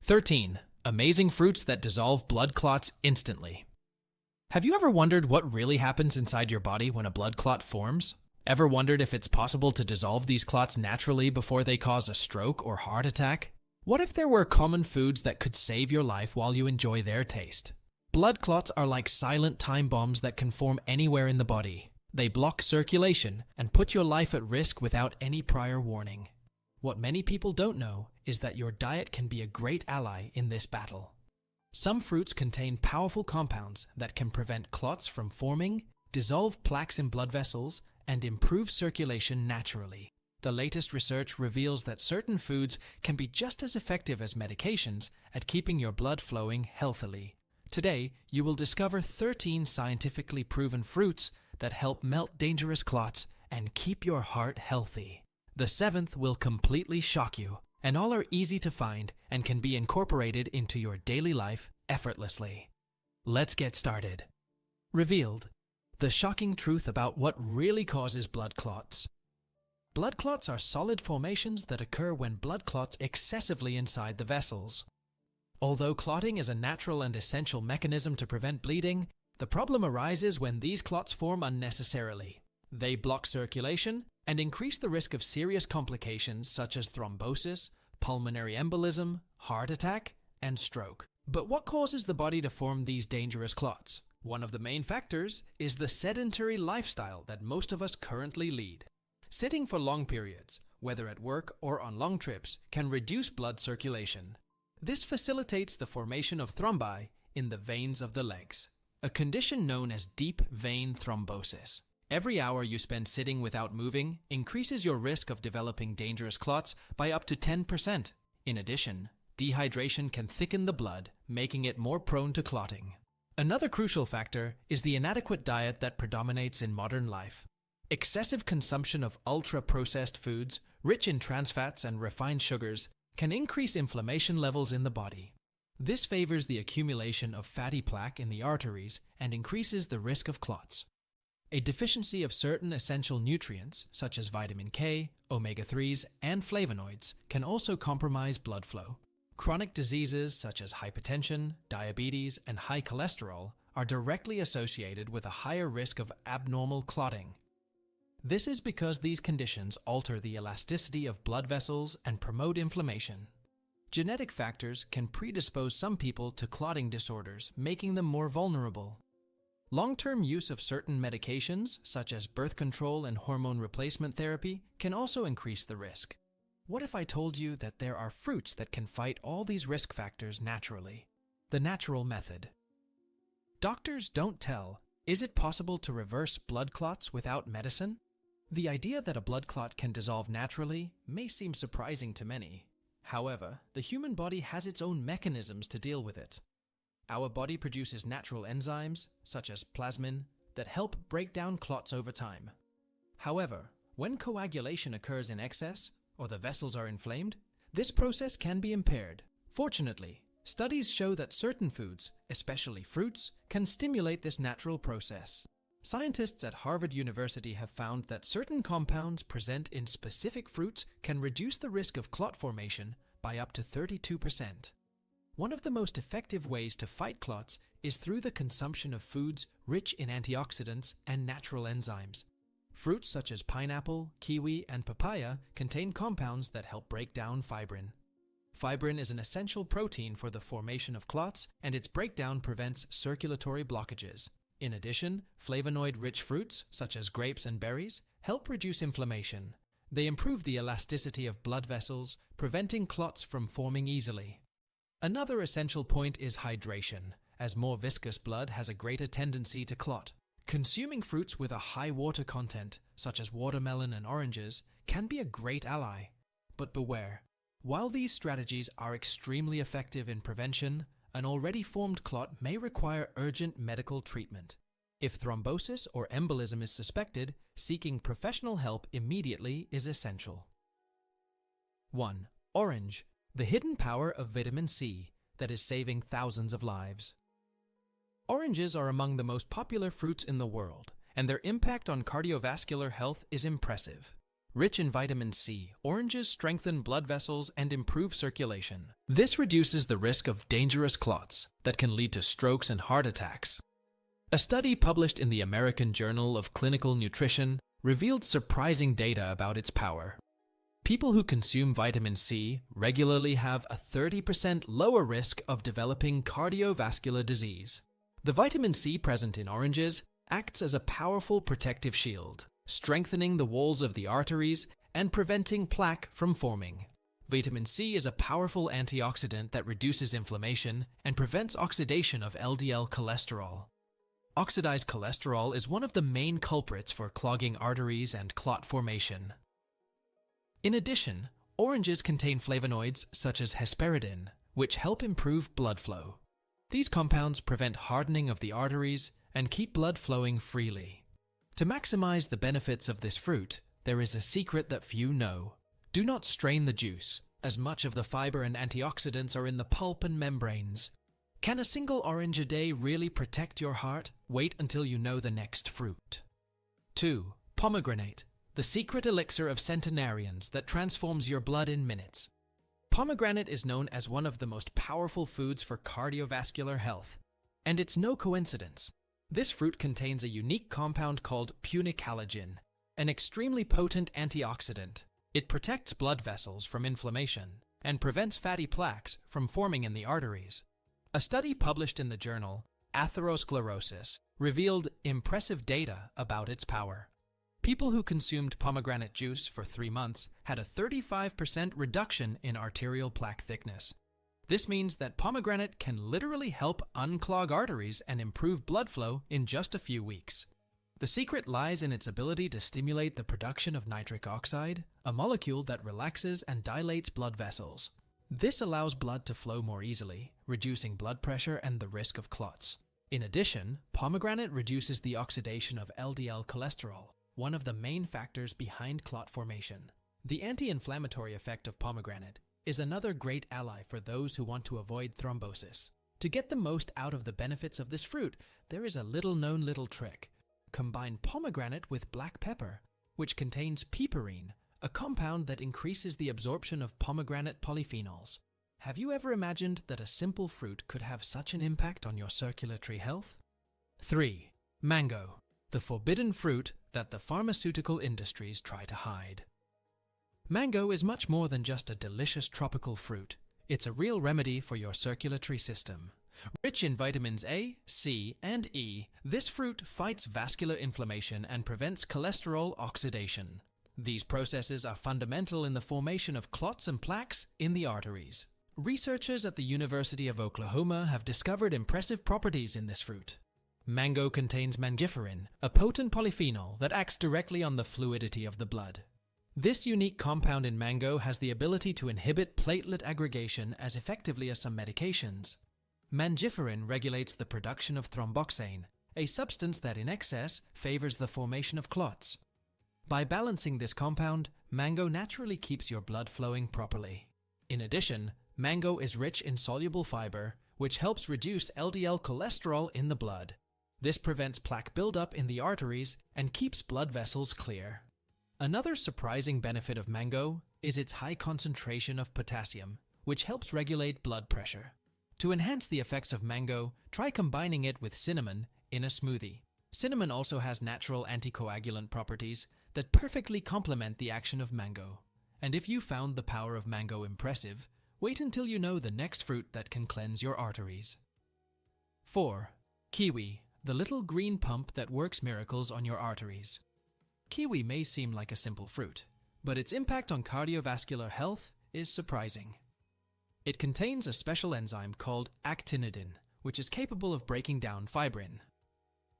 13. Amazing fruits that dissolve blood clots instantly. Have you ever wondered what really happens inside your body when a blood clot forms? Ever wondered if it's possible to dissolve these clots naturally before they cause a stroke or heart attack? What if there were common foods that could save your life while you enjoy their taste? Blood clots are like silent time bombs that can form anywhere in the body. They block circulation and put your life at risk without any prior warning. What many people don't know is that your diet can be a great ally in this battle. Some fruits contain powerful compounds that can prevent clots from forming, dissolve plaques in blood vessels, and improve circulation naturally. The latest research reveals that certain foods can be just as effective as medications at keeping your blood flowing healthily. Today, you will discover 13 scientifically proven fruits that help melt dangerous clots and keep your heart healthy. The 7th will completely shock you, and all are easy to find and can be incorporated into your daily life effortlessly. Let's get started. Revealed: the shocking truth about what really causes blood clots. Blood clots are solid formations that occur when blood clots excessively inside the vessels. Although clotting is a natural and essential mechanism to prevent bleeding, the problem arises when these clots form unnecessarily. They block circulation and increase the risk of serious complications such as thrombosis, pulmonary embolism, heart attack, and stroke. But what causes the body to form these dangerous clots? One of the main factors is the sedentary lifestyle that most of us currently lead. Sitting for long periods, whether at work or on long trips, can reduce blood circulation. This facilitates the formation of thrombi in the veins of the legs, a condition known as deep vein thrombosis. Every hour you spend sitting without moving increases your risk of developing dangerous clots by up to 10%. In addition, dehydration can thicken the blood, making it more prone to clotting. Another crucial factor is the inadequate diet that predominates in modern life. Excessive consumption of ultra-processed foods, rich in trans fats and refined sugars, can increase inflammation levels in the body. This favors the accumulation of fatty plaque in the arteries and increases the risk of clots. A deficiency of certain essential nutrients, such as vitamin K, omega-3s, and flavonoids, can also compromise blood flow. Chronic diseases such as hypertension, diabetes, and high cholesterol are directly associated with a higher risk of abnormal clotting. This is because these conditions alter the elasticity of blood vessels and promote inflammation. Genetic factors can predispose some people to clotting disorders, making them more vulnerable. Long-term use of certain medications, such as birth control and hormone replacement therapy, can also increase the risk. What if I told you that there are fruits that can fight all these risk factors naturally? The natural method. Doctors don't tell. Is it possible to reverse blood clots without medicine? The idea that a blood clot can dissolve naturally may seem surprising to many. However, the human body has its own mechanisms to deal with it. Our body produces natural enzymes, such as plasmin, that help break down clots over time. However, when coagulation occurs in excess, or the vessels are inflamed, this process can be impaired. Fortunately, studies show that certain foods, especially fruits, can stimulate this natural process. Scientists at Harvard University have found that certain compounds present in specific fruits can reduce the risk of clot formation by up to 32%. One of the most effective ways to fight clots is through the consumption of foods rich in antioxidants and natural enzymes. Fruits such as pineapple, kiwi, and papaya contain compounds that help break down fibrin. Fibrin is an essential protein for the formation of clots, and its breakdown prevents circulatory blockages. In addition, flavonoid-rich fruits, such as grapes and berries, help reduce inflammation. They improve the elasticity of blood vessels, preventing clots from forming easily. Another essential point is hydration, as more viscous blood has a greater tendency to clot. Consuming fruits with a high water content, such as watermelon and oranges, can be a great ally. But beware. While these strategies are extremely effective in prevention, an already formed clot may require urgent medical treatment. If thrombosis or embolism is suspected, seeking professional help immediately is essential. 1. Orange, the hidden power of vitamin C that is saving thousands of lives. Oranges are among the most popular fruits in the world, and their impact on cardiovascular health is impressive. Rich in vitamin C, oranges strengthen blood vessels and improve circulation. This reduces the risk of dangerous clots that can lead to strokes and heart attacks. A study published in the American Journal of Clinical Nutrition revealed surprising data about its power. People who consume vitamin C regularly have a 30% lower risk of developing cardiovascular disease. The vitamin C present in oranges acts as a powerful protective shield, strengthening the walls of the arteries and preventing plaque from forming. Vitamin C is a powerful antioxidant that reduces inflammation and prevents oxidation of LDL cholesterol. Oxidized cholesterol is one of the main culprits for clogging arteries and clot formation. In addition, oranges contain flavonoids such as hesperidin, which help improve blood flow. These compounds prevent hardening of the arteries and keep blood flowing freely. To maximize the benefits of this fruit, there is a secret that few know. Do not strain the juice, as much of the fiber and antioxidants are in the pulp and membranes. Can a single orange a day really protect your heart? Wait until you know the next fruit. 2. Pomegranate, the secret elixir of centenarians that transforms your blood in minutes. Pomegranate is known as one of the most powerful foods for cardiovascular health, and it's no coincidence. This fruit contains a unique compound called punicalagin, an extremely potent antioxidant. It protects blood vessels from inflammation and prevents fatty plaques from forming in the arteries. A study published in the journal Atherosclerosis revealed impressive data about its power. People who consumed pomegranate juice for 3 months had a 35% reduction in arterial plaque thickness. This means that pomegranate can literally help unclog arteries and improve blood flow in just a few weeks. The secret lies in its ability to stimulate the production of nitric oxide, a molecule that relaxes and dilates blood vessels. This allows blood to flow more easily, reducing blood pressure and the risk of clots. In addition, pomegranate reduces the oxidation of LDL cholesterol, one of the main factors behind clot formation. The anti-inflammatory effect of pomegranate is another great ally for those who want to avoid thrombosis. To get the most out of the benefits of this fruit, there is a little-known trick. Combine pomegranate with black pepper, which contains piperine, a compound that increases the absorption of pomegranate polyphenols. Have you ever imagined that a simple fruit could have such an impact on your circulatory health? 3. Mango, the forbidden fruit that the pharmaceutical industries try to hide. Mango is much more than just a delicious tropical fruit. It's a real remedy for your circulatory system. Rich in vitamins A, C, and E, this fruit fights vascular inflammation and prevents cholesterol oxidation. These processes are fundamental in the formation of clots and plaques in the arteries. Researchers at the University of Oklahoma have discovered impressive properties in this fruit. Mango contains mangiferin, a potent polyphenol that acts directly on the fluidity of the blood. This unique compound in mango has the ability to inhibit platelet aggregation as effectively as some medications. Mangiferin regulates the production of thromboxane, a substance that in excess favors the formation of clots. By balancing this compound, mango naturally keeps your blood flowing properly. In addition, mango is rich in soluble fiber, which helps reduce LDL cholesterol in the blood. This prevents plaque buildup in the arteries and keeps blood vessels clear. Another surprising benefit of mango is its high concentration of potassium, which helps regulate blood pressure. To enhance the effects of mango, try combining it with cinnamon in a smoothie. Cinnamon also has natural anticoagulant properties that perfectly complement the action of mango. And if you found the power of mango impressive, wait until you know the next fruit that can cleanse your arteries. 4. Kiwi, the little green pump that works miracles on your arteries. Kiwi may seem like a simple fruit, but its impact on cardiovascular health is surprising. It contains a special enzyme called actinidin, which is capable of breaking down fibrin.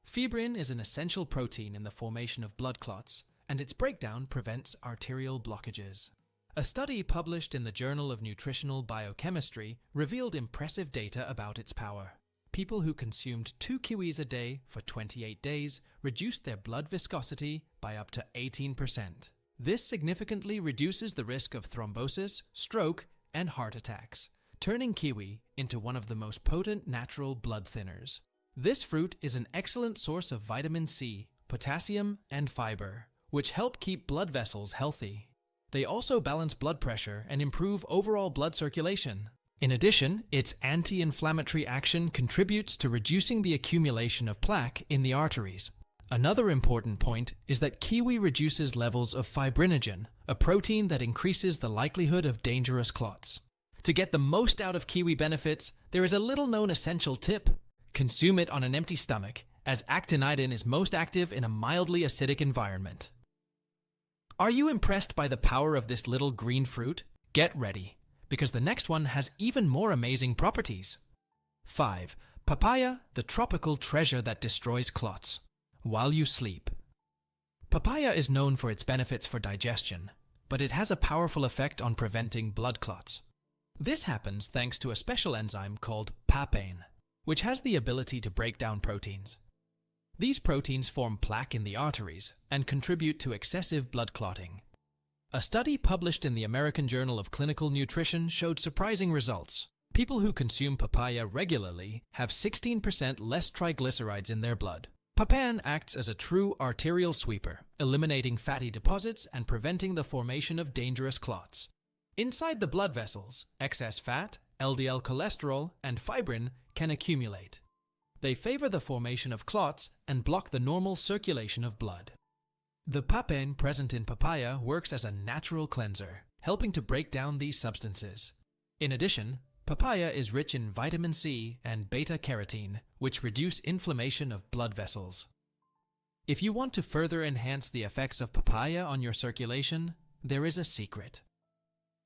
Fibrin is an essential protein in the formation of blood clots, and its breakdown prevents arterial blockages. A study published in the Journal of Nutritional Biochemistry revealed impressive data about its power. People who consumed 2 kiwis a day for 28 days reduced their blood viscosity by up to 18%. This significantly reduces the risk of thrombosis, stroke, and heart attacks, turning kiwi into one of the most potent natural blood thinners. This fruit is an excellent source of vitamin C, potassium, and fiber, which help keep blood vessels healthy. They also balance blood pressure and improve overall blood circulation. In addition, its anti-inflammatory action contributes to reducing the accumulation of plaque in the arteries. Another important point is that kiwi reduces levels of fibrinogen, a protein that increases the likelihood of dangerous clots. To get the most out of kiwi benefits, there is a little-known essential tip. Consume it on an empty stomach, as actinidin is most active in a mildly acidic environment. Are you impressed by the power of this little green fruit? Get ready, because the next one has even more amazing properties. 5. Papaya, the tropical treasure that destroys clots. While you sleep. Papaya is known for its benefits for digestion, but it has a powerful effect on preventing blood clots. This happens thanks to a special enzyme called papain, which has the ability to break down proteins. These proteins form plaque in the arteries and contribute to excessive blood clotting. A study published in the American Journal of Clinical Nutrition showed surprising results. People who consume papaya regularly have 16% less triglycerides in their blood. Papain acts as a true arterial sweeper, eliminating fatty deposits and preventing the formation of dangerous clots. Inside the blood vessels, excess fat, LDL cholesterol, and fibrin can accumulate. They favor the formation of clots and block the normal circulation of blood. The papain present in papaya works as a natural cleanser, helping to break down these substances. In addition, papaya is rich in vitamin C and beta-carotene, which reduce inflammation of blood vessels. If you want to further enhance the effects of papaya on your circulation, there is a secret.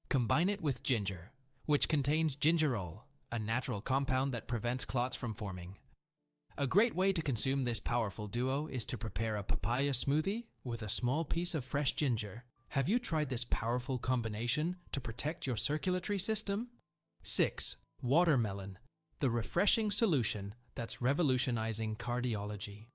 Combine it with ginger, which contains gingerol, a natural compound that prevents clots from forming. A great way to consume this powerful duo is to prepare a papaya smoothie with a small piece of fresh ginger. Have you tried this powerful combination to protect your circulatory system? 6. Watermelon, the refreshing solution that's revolutionizing cardiology.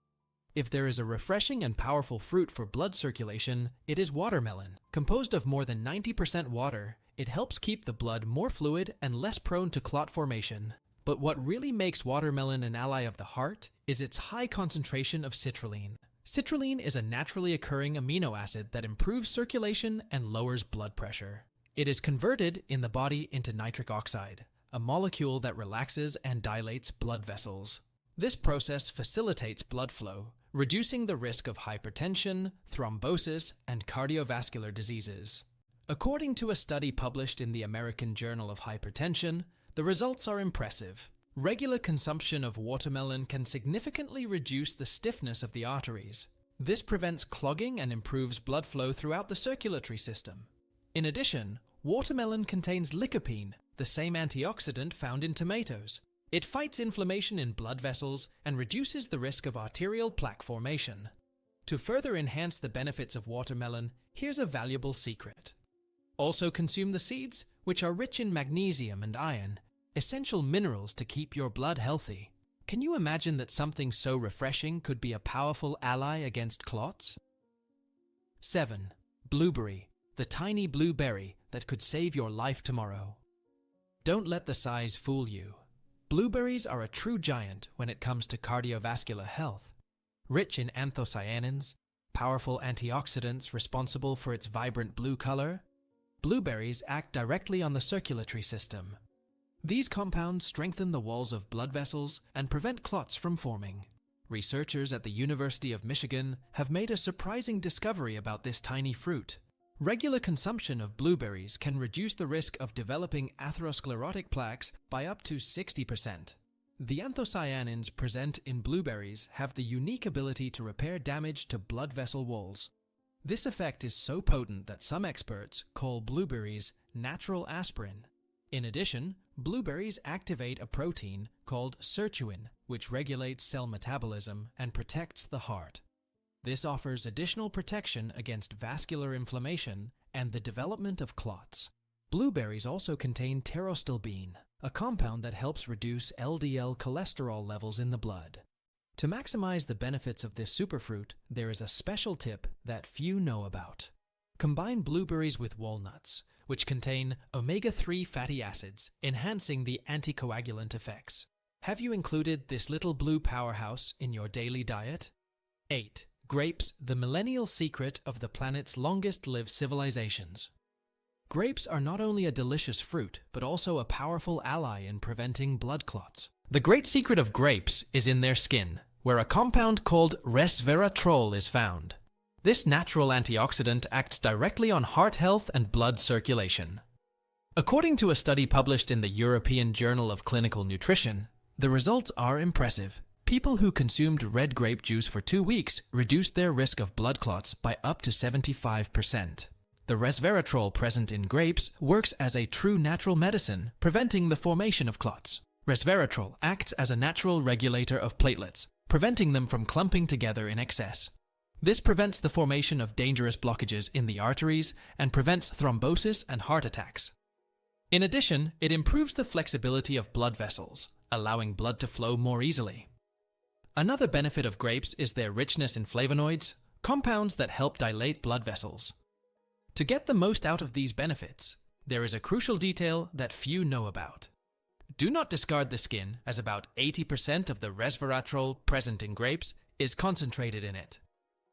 If there is a refreshing and powerful fruit for blood circulation, it is watermelon. Composed of more than 90% water, it helps keep the blood more fluid and less prone to clot formation. But what really makes watermelon an ally of the heart is its high concentration of citrulline. Citrulline is a naturally occurring amino acid that improves circulation and lowers blood pressure. It is converted in the body into nitric oxide, a molecule that relaxes and dilates blood vessels. This process facilitates blood flow, reducing the risk of hypertension, thrombosis, and cardiovascular diseases. According to a study published in the American Journal of Hypertension, the results are impressive. Regular consumption of watermelon can significantly reduce the stiffness of the arteries. This prevents clogging and improves blood flow throughout the circulatory system. In addition, watermelon contains lycopene, the same antioxidant found in tomatoes. It fights inflammation in blood vessels and reduces the risk of arterial plaque formation. To further enhance the benefits of watermelon, here's a valuable secret. Also consume the seeds, which are rich in magnesium and iron, essential minerals to keep your blood healthy. Can you imagine that something so refreshing could be a powerful ally against clots? 7. Blueberry, the tiny blueberry that could save your life tomorrow. Don't let the size fool you. Blueberries are a true giant when it comes to cardiovascular health. Rich in anthocyanins, powerful antioxidants responsible for its vibrant blue color, blueberries act directly on the circulatory system. These compounds strengthen the walls of blood vessels and prevent clots from forming. Researchers at the University of Michigan have made a surprising discovery about this tiny fruit. Regular consumption of blueberries can reduce the risk of developing atherosclerotic plaques by up to 60%. The anthocyanins present in blueberries have the unique ability to repair damage to blood vessel walls. This effect is so potent that some experts call blueberries natural aspirin. In addition, blueberries activate a protein called sirtuin, which regulates cell metabolism and protects the heart. This offers additional protection against vascular inflammation and the development of clots. Blueberries also contain pterostilbene, a compound that helps reduce LDL cholesterol levels in the blood. To maximize the benefits of this superfruit, there is a special tip that few know about. Combine blueberries with walnuts, which contain omega-3 fatty acids, enhancing the anticoagulant effects. Have you included this little blue powerhouse in your daily diet? 8. Grapes, the millennial secret of the planet's longest-lived civilizations. Grapes are not only a delicious fruit, but also a powerful ally in preventing blood clots. The great secret of grapes is in their skin, where a compound called resveratrol is found. This natural antioxidant acts directly on heart health and blood circulation. According to a study published in the European Journal of Clinical Nutrition, the results are impressive. People who consumed red grape juice for 2 weeks reduced their risk of blood clots by up to 75%. The resveratrol present in grapes works as a true natural medicine, preventing the formation of clots. Resveratrol acts as a natural regulator of platelets, preventing them from clumping together in excess. This prevents the formation of dangerous blockages in the arteries and prevents thrombosis and heart attacks. In addition, it improves the flexibility of blood vessels, allowing blood to flow more easily. Another benefit of grapes is their richness in flavonoids, compounds that help dilate blood vessels. To get the most out of these benefits, there is a crucial detail that few know about. Do not discard the skin, as about 80% of the resveratrol present in grapes is concentrated in it.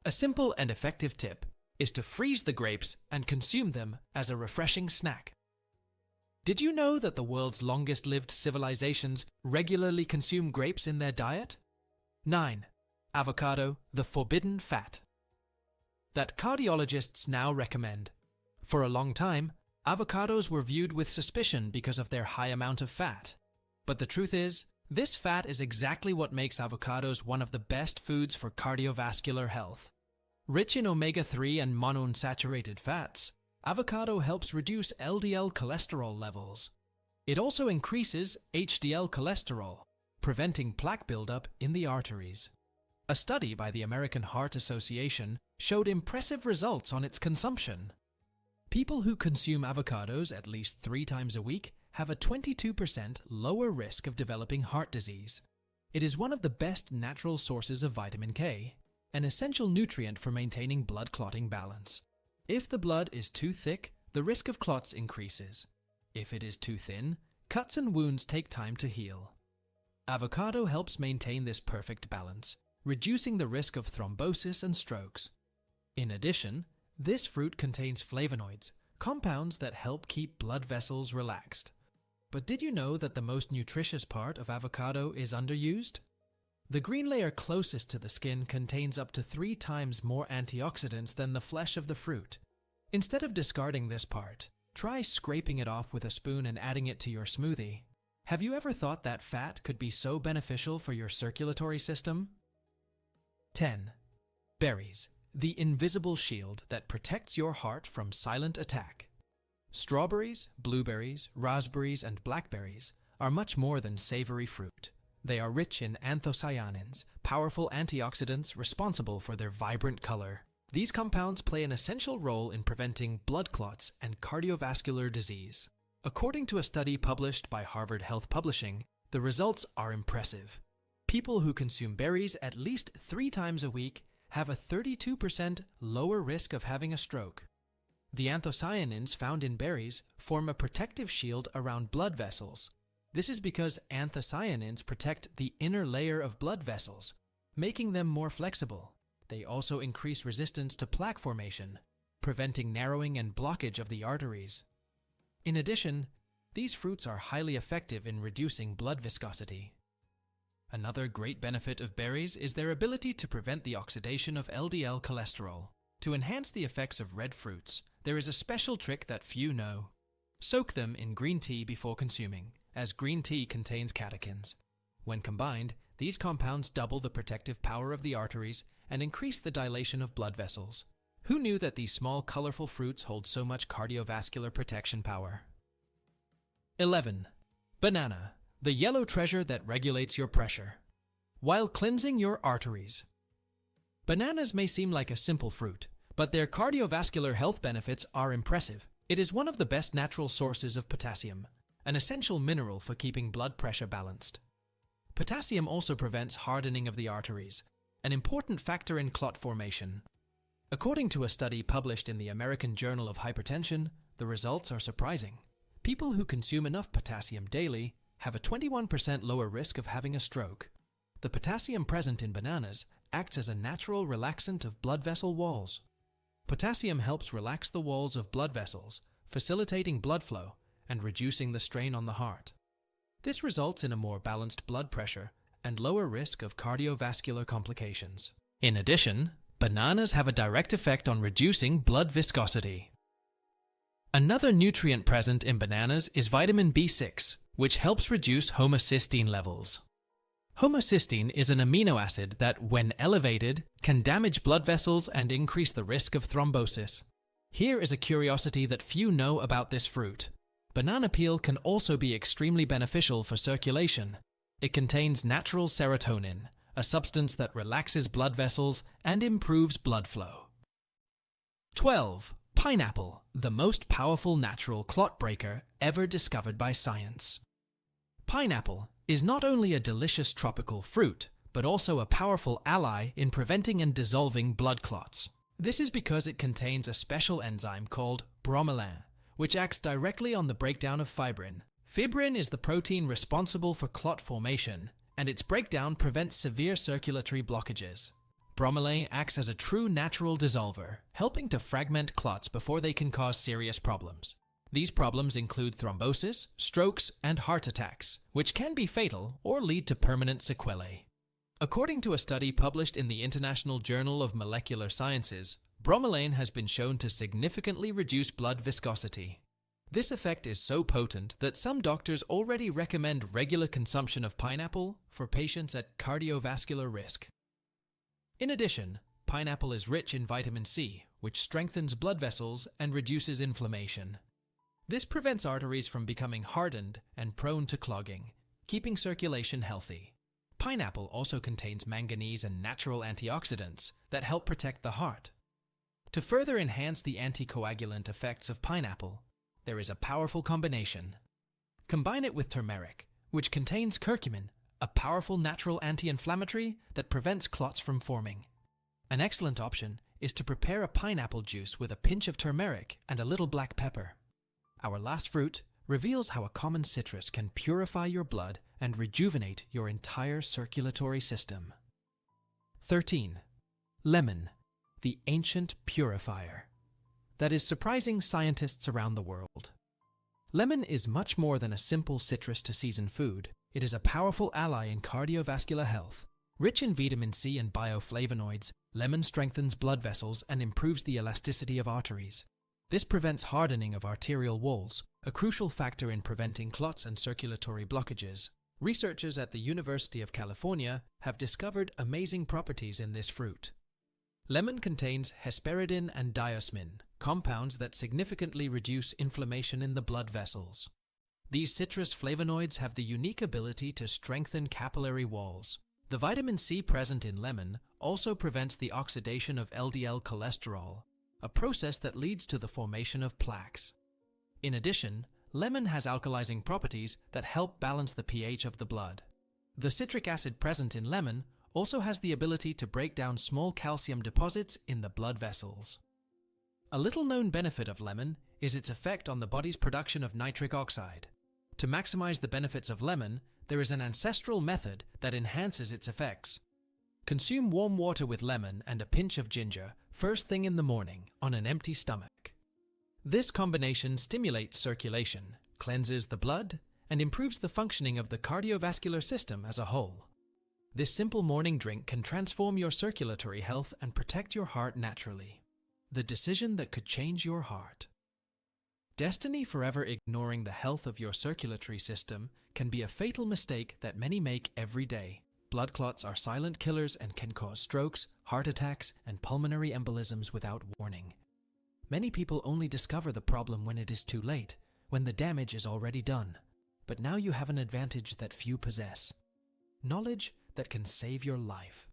A simple and effective tip is to freeze the grapes and consume them as a refreshing snack. Did you know that the world's longest-lived civilizations regularly consume grapes in their diet? 9. Avocado, the forbidden fat. That cardiologists now recommend. For a long time, avocados were viewed with suspicion because of their high amount of fat. But the truth is, this fat is exactly what makes avocados one of the best foods for cardiovascular health. Rich in omega-3 and monounsaturated fats, avocado helps reduce LDL cholesterol levels. It also increases HDL cholesterol, preventing plaque buildup in the arteries. A study by the American Heart Association showed impressive results on its consumption. People who consume avocados at least 3 times a week have a 22% lower risk of developing heart disease. It is one of the best natural sources of vitamin K, an essential nutrient for maintaining blood clotting balance. If the blood is too thick, the risk of clots increases. If it is too thin, cuts and wounds take time to heal. Avocado helps maintain this perfect balance, reducing the risk of thrombosis and strokes. In addition, this fruit contains flavonoids, compounds that help keep blood vessels relaxed. But did you know that the most nutritious part of avocado is underused? The green layer closest to the skin contains up to 3 times more antioxidants than the flesh of the fruit. Instead of discarding this part, try scraping it off with a spoon and adding it to your smoothie. Have you ever thought that fat could be so beneficial for your circulatory system? 10. Berries, the invisible shield that protects your heart from silent attack. Strawberries, blueberries, raspberries, and blackberries are much more than savory fruit. They are rich in anthocyanins, powerful antioxidants responsible for their vibrant color. These compounds play an essential role in preventing blood clots and cardiovascular disease. According to a study published by Harvard Health Publishing, the results are impressive. People who consume berries at least 3 times a week have a 32% lower risk of having a stroke. The anthocyanins found in berries form a protective shield around blood vessels. This is because anthocyanins protect the inner layer of blood vessels, making them more flexible. They also increase resistance to plaque formation, preventing narrowing and blockage of the arteries. In addition, these fruits are highly effective in reducing blood viscosity. Another great benefit of berries is their ability to prevent the oxidation of LDL cholesterol. To enhance the effects of red fruits, there is a special trick that few know. Soak them in green tea before consuming, as green tea contains catechins. When combined, these compounds double the protective power of the arteries and increase the dilation of blood vessels. Who knew that these small, colorful fruits hold so much cardiovascular protection power? 11. Banana, the yellow treasure that regulates your pressure, while cleansing your arteries. Bananas may seem like a simple fruit, but their cardiovascular health benefits are impressive. It is one of the best natural sources of potassium, an essential mineral for keeping blood pressure balanced. Potassium also prevents hardening of the arteries, an important factor in clot formation. According to a study published in the American Journal of Hypertension, the results are surprising. People who consume enough potassium daily have a 21% lower risk of having a stroke. The potassium present in bananas acts as a natural relaxant of blood vessel walls. Potassium helps relax the walls of blood vessels, facilitating blood flow and reducing the strain on the heart. This results in a more balanced blood pressure and lower risk of cardiovascular complications. In addition, bananas have a direct effect on reducing blood viscosity. Another nutrient present in bananas is vitamin B6, which helps reduce homocysteine levels. Homocysteine is an amino acid that, when elevated, can damage blood vessels and increase the risk of thrombosis. Here is a curiosity that few know about this fruit. Banana peel can also be extremely beneficial for circulation. It contains natural serotonin, a substance that relaxes blood vessels and improves blood flow. 12. Pineapple, the most powerful natural clot breaker ever discovered by science. Pineapple is not only a delicious tropical fruit, but also a powerful ally in preventing and dissolving blood clots. This is because it contains a special enzyme called bromelain, which acts directly on the breakdown of fibrin. Fibrin is the protein responsible for clot formation, and its breakdown prevents severe circulatory blockages. Bromelain acts as a true natural dissolver, helping to fragment clots before they can cause serious problems. These problems include thrombosis, strokes, and heart attacks, which can be fatal or lead to permanent sequelae. According to a study published in the International Journal of Molecular Sciences, bromelain has been shown to significantly reduce blood viscosity. This effect is so potent that some doctors already recommend regular consumption of pineapple for patients at cardiovascular risk. In addition, pineapple is rich in vitamin C, which strengthens blood vessels and reduces inflammation. This prevents arteries from becoming hardened and prone to clogging, keeping circulation healthy. Pineapple also contains manganese and natural antioxidants that help protect the heart. To further enhance the anticoagulant effects of pineapple, there is a powerful combination. Combine it with turmeric, which contains curcumin, a powerful natural anti-inflammatory that prevents clots from forming. An excellent option is to prepare a pineapple juice with a pinch of turmeric and a little black pepper. Our last fruit reveals how a common citrus can purify your blood and rejuvenate your entire circulatory system. 13. Lemon, the ancient purifier. That is surprising scientists around the world. Lemon is much more than a simple citrus to season food. It is a powerful ally in cardiovascular health. Rich in vitamin C and bioflavonoids, lemon strengthens blood vessels and improves the elasticity of arteries. This prevents hardening of arterial walls, a crucial factor in preventing clots and circulatory blockages. Researchers at the University of California have discovered amazing properties in this fruit. Lemon contains hesperidin and diosmin, compounds that significantly reduce inflammation in the blood vessels. These citrus flavonoids have the unique ability to strengthen capillary walls. The vitamin C present in lemon also prevents the oxidation of LDL cholesterol, a process that leads to the formation of plaques. In addition, lemon has alkalizing properties that help balance the pH of the blood. The citric acid present in lemon also has the ability to break down small calcium deposits in the blood vessels. A little-known benefit of lemon is its effect on the body's production of nitric oxide. To maximize the benefits of lemon, there is an ancestral method that enhances its effects. Consume warm water with lemon and a pinch of ginger first thing in the morning on an empty stomach. This combination stimulates circulation, cleanses the blood, and improves the functioning of the cardiovascular system as a whole. This simple morning drink can transform your circulatory health and protect your heart naturally. The decision that could change your heart. Destiny forever ignoring the health of your circulatory system can be a fatal mistake that many make every day. Blood clots are silent killers and can cause strokes, heart attacks, and pulmonary embolisms without warning. Many people only discover the problem when it is too late, when the damage is already done. But now you have an advantage that few possess. Knowledge that can save your life.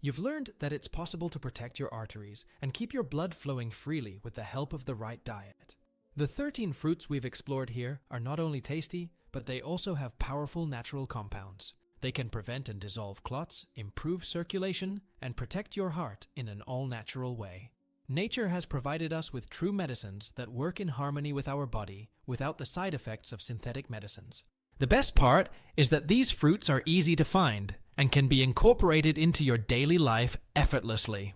You've learned that it's possible to protect your arteries and keep your blood flowing freely with the help of the right diet. The 13 fruits we've explored here are not only tasty, but they also have powerful natural compounds. They can prevent and dissolve clots, improve circulation, and protect your heart in an all-natural way. Nature has provided us with true medicines that work in harmony with our body without the side effects of synthetic medicines. The best part is that these fruits are easy to find, and can be incorporated into your daily life effortlessly.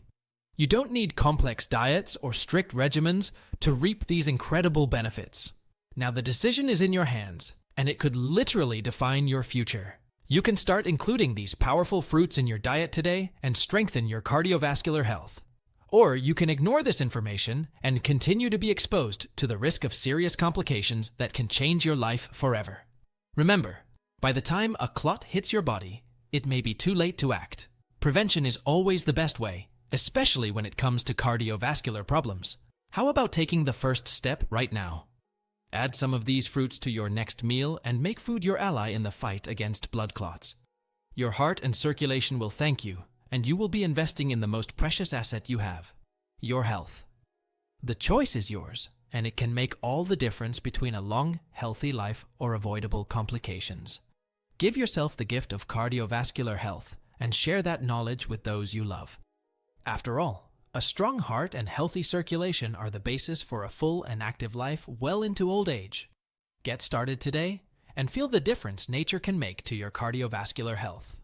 You don't need complex diets or strict regimens to reap these incredible benefits. Now the decision is in your hands, and it could literally define your future. You can start including these powerful fruits in your diet today and strengthen your cardiovascular health. Or you can ignore this information and continue to be exposed to the risk of serious complications that can change your life forever. Remember, by the time a clot hits your body, it may be too late to act. Prevention is always the best way, especially when it comes to cardiovascular problems. How about taking the first step right now? Add some of these fruits to your next meal and make food your ally in the fight against blood clots. Your heart and circulation will thank you, and you will be investing in the most precious asset you have, your health. The choice is yours, and it can make all the difference between a long, healthy life or avoidable complications. Give yourself the gift of cardiovascular health and share that knowledge with those you love. After all, a strong heart and healthy circulation are the basis for a full and active life well into old age. Get started today and feel the difference nature can make to your cardiovascular health.